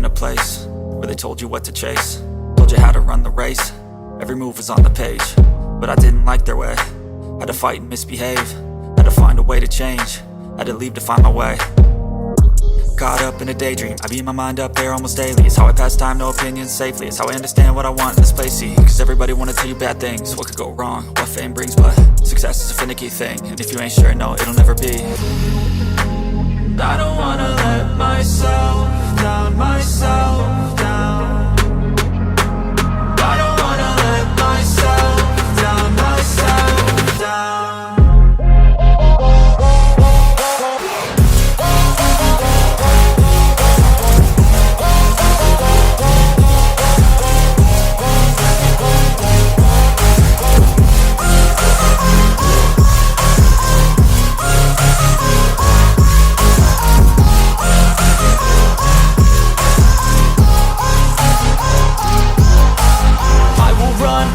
in a place where they told you what to chase, told you how to run the race. Every move was on the page, but I didn't like their way. Had to fight and misbehave, had to find a way to change, had to leave to find my way. Caught up in a daydream, I beat my mind up there almost daily. It's how I pass time, no opinions safely. It's how I understand what I want in this place, see. Cause everybody wanna tell you bad things, what could go wrong, what fame brings. But success is a finicky thing, and if you ain't sure, no, it'll never be. I don't wanna let myself down, myself down. I don't wanna let myself down, myself down.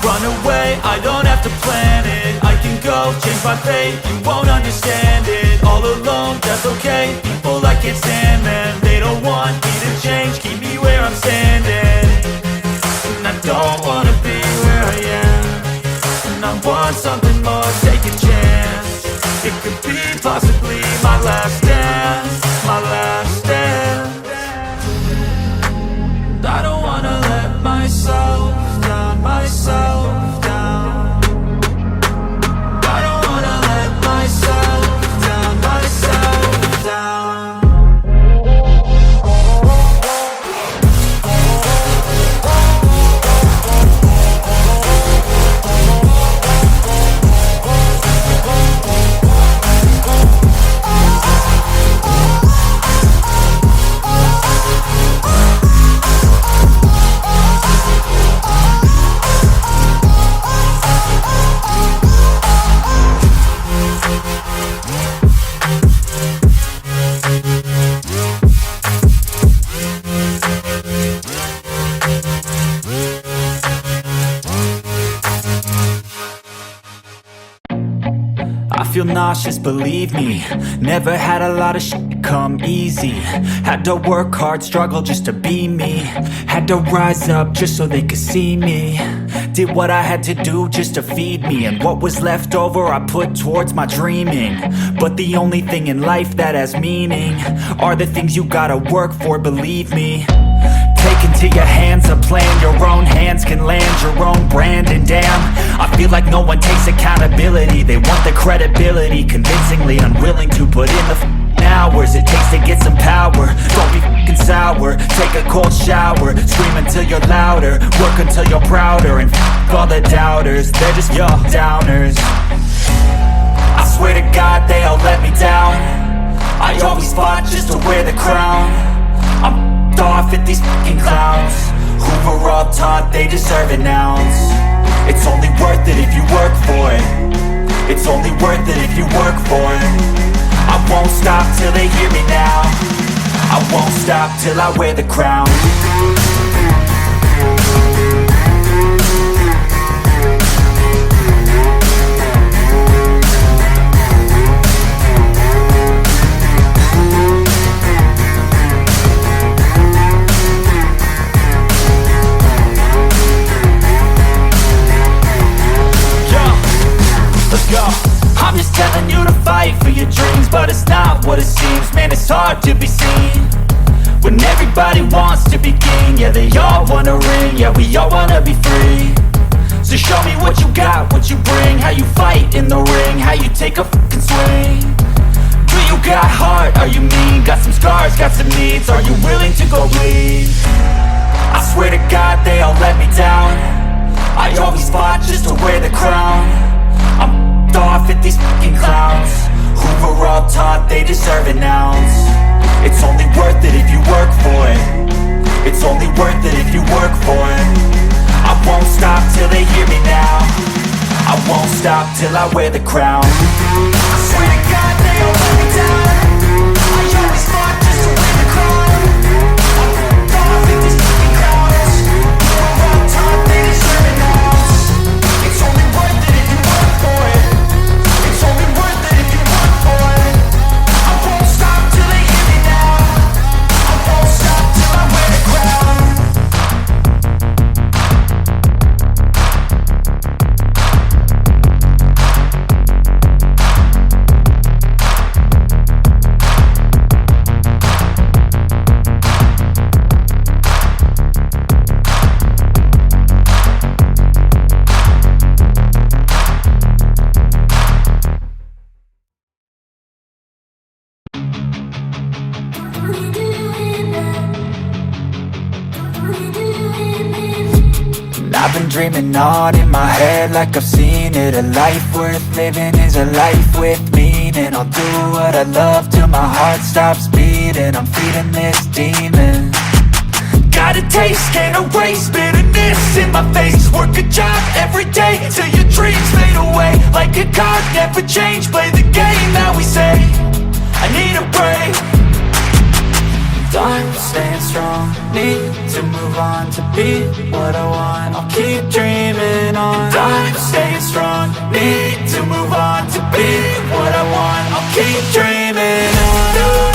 Run away, I don't have to plan it. I can go, change my fate, you won't understand it. All alone, that's okay. People I can't stand them, they don't want me to change. Keep me where I'm standing, and I don't wanna be where I am. And I want something more, take a chance. It could be possibly my last dance, my last dance. I don't wanna let myself down, myself down. I don't wanna let myself down, myself down. I feel nauseous, believe me. Never had a lot of shit come easy. Had to work hard, struggle just to be me. Had to rise up just so they could see me. Did what I had to do just to feed me, and what was left over I put towards my dreaming. But the only thing in life that has meaning are the things you gotta work for, believe me. Take into your hands a plan, your own hands can land your own brand. And damn, I feel like no one takes accountability. They want the credibility, convincingly unwilling to put in the hours it takes to get some power. Don't be f***ing sour, take a cold shower. Scream until you're louder, work until you're prouder. And f*** all the doubters, they're just your downers. I swear to God they all let me down. I always fought just to wear the crown. I'm off at these fucking clowns who were all taught they deserve an ounce. It's only worth it if you work for it. It's only worth it if you work for it. I won't stop till they hear me now. I won't stop till I wear the crown. I'm just telling you to fight for your dreams, but it's not what it seems. Man, it's hard to be seen when everybody wants to be king. Yeah, they all wanna ring, yeah, we all wanna be free. So show me what you got, what you bring, how you fight in the ring, how you take a fucking swing. Do you got heart, are you mean? Got some scars, got some needs, are you willing to go bleed? I swear to God they all let me down. I always fought just to wear the crown. I'm off at these fucking clowns who were all taught they deserve an ounce. It's only worth it if you work for it. It's only worth it if you work for it. I won't stop till they hear me now. I won't stop till I wear the crown. I swear to God they all let me down. I always fought just to wear the crown. I'm off at these fucking clowns who were all taught they deserve an ounce. It's only worth it if you work for it. It's only worth it if you work for it. I won't stop till they hear me now. I won't stop till I wear the crown. I've been dreaming on in my head like I've seen it. A life worth living is a life with meaning. I'll do what I love till my heart stops beating. I'm feeding this demon. Got a taste, can't erase bitterness in my face. Work a job every day till your dreams fade away. Like a card, never change, play the game that we say. I need a break. I'm staying strong, need to move on to be what I want. I'll keep dreaming on. I'm staying strong, need to move on to be what I want. I'll keep dreaming on.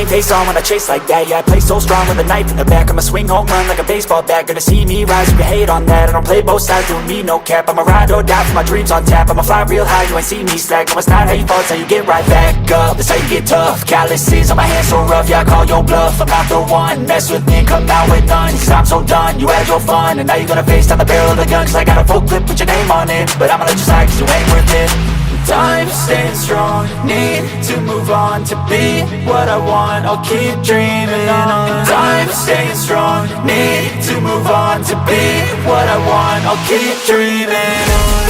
Face on when I chase like that. Yeah, I play so strong with a knife in the back. I'ma swing home run like a baseball bat. Gonna see me rise, you can hate on that. I don't play both sides, doing me no cap. I'ma ride or die for my dreams on tap. I'ma fly real high, you ain't see me slack. No, it's not how you fall, it's how you get right back up. That's how you get tough. Calluses on my hands so rough, yeah, I call your bluff. I'm not the one, mess with me and come out with none. Cause I'm so done, you had your fun. And now you're gonna face down the barrel of the gun. Cause I got a full clip, put your name on it. But I'ma let you slide cause you ain't worth it. I'm staying strong, need to move on to be what I want. I'll keep dreaming on. I'm staying strong, need to move on to be what I want. I'll keep dreaming on.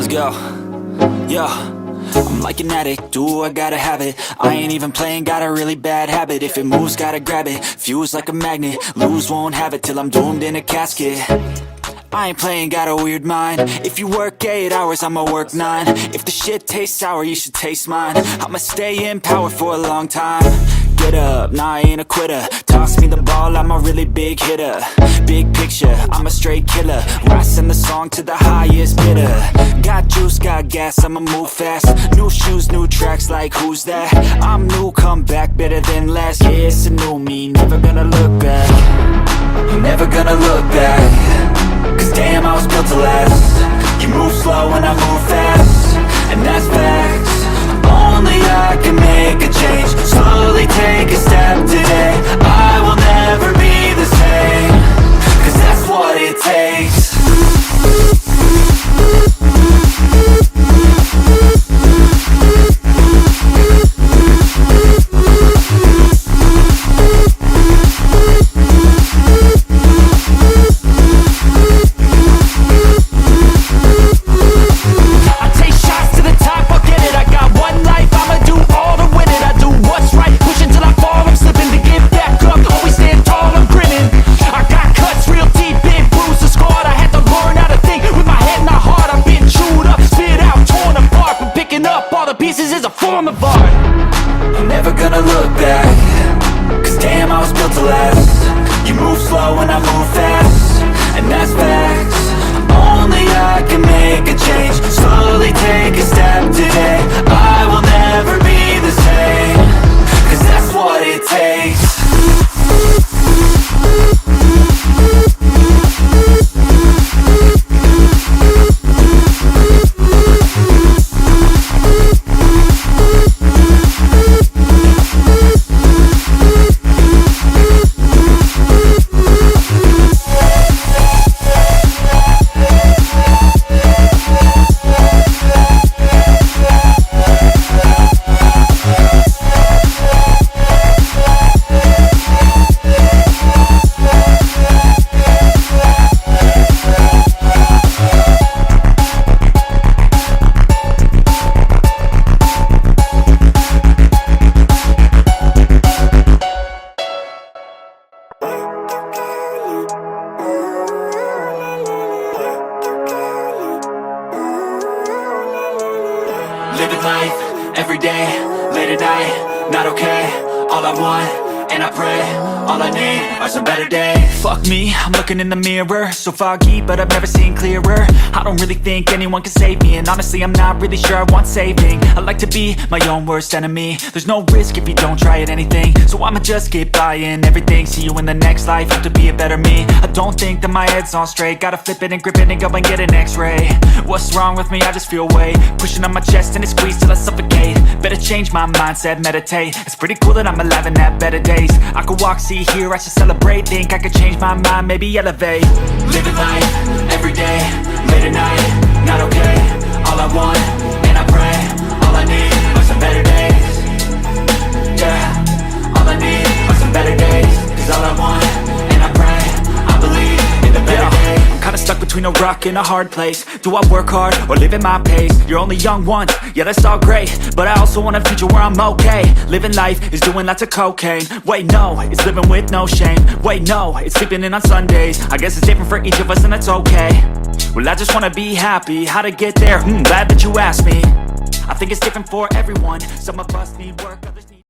Go, yeah, I'm like an addict, do I gotta have it. I ain't even playing, got a really bad habit. If it moves, gotta grab it, fuse like a magnet. Lose, won't have it till I'm doomed in a casket. I ain't playing, got a weird mind. If you work 8 hours, I'ma work 9. If the shit tastes sour, you should taste mine. I'ma stay in power for a long time. Get up, nah, I ain't a quitter. Toss me the ball, I'm a really big hitter. Big picture, I'm a straight killer. Rising the song to the highest bidder. Got juice, got gas, I'ma move fast. New shoes, new tracks, like who's that? I'm new, come back, better than last. Yeah, it's a new me, never gonna look back. Never gonna look back. Cause damn, I was built to last. You move slow and I move fast. And that's facts. Only I can make a change. Slowly take a step today. I will never be the same. Cause that's what it takes. Living life, everyday, late at night, not okay. All I want, and I pray, all I need are some better days. Fuck me, I'm looking in the mirror, so foggy, but I've never seen clearer. I don't really think anyone can save me, and honestly I'm not really sure I want saving. I like to be my own worst enemy. There's no risk if you don't try at anything, so I'ma just keep buying everything. See you in the next life, have to be a better me. I don't think that my head's on straight, gotta flip it and grip it and go and get an x-ray. What's wrong with me? I just feel weight pushing on my chest and it squeezes till I suffocate. Better change my mindset, meditate. It's pretty cool that I'm alive and have better days. I could walk, see, hear, I should celebrate. Think I could change my mind, maybe elevate. Living life, everyday, late at night, not okay. All I want, and I pray, all I need are some better days. Yeah, all I need are some better days. Cause all I want, and I pray, I believe in the better days. I'm kinda stuck between a rock and a hard place. Do I work hard or live at my pace? You're only young once, yeah that's all great, but I also want a future where I'm okay. Living life is doing lots of cocaine. Wait no, it's living with no shame. Wait no, it's sleeping in on Sundays. I guess it's different for each of us and that's okay. Well I just wanna be happy, how to get there? Glad that you asked me. I think it's different for everyone. Some of us need work, others need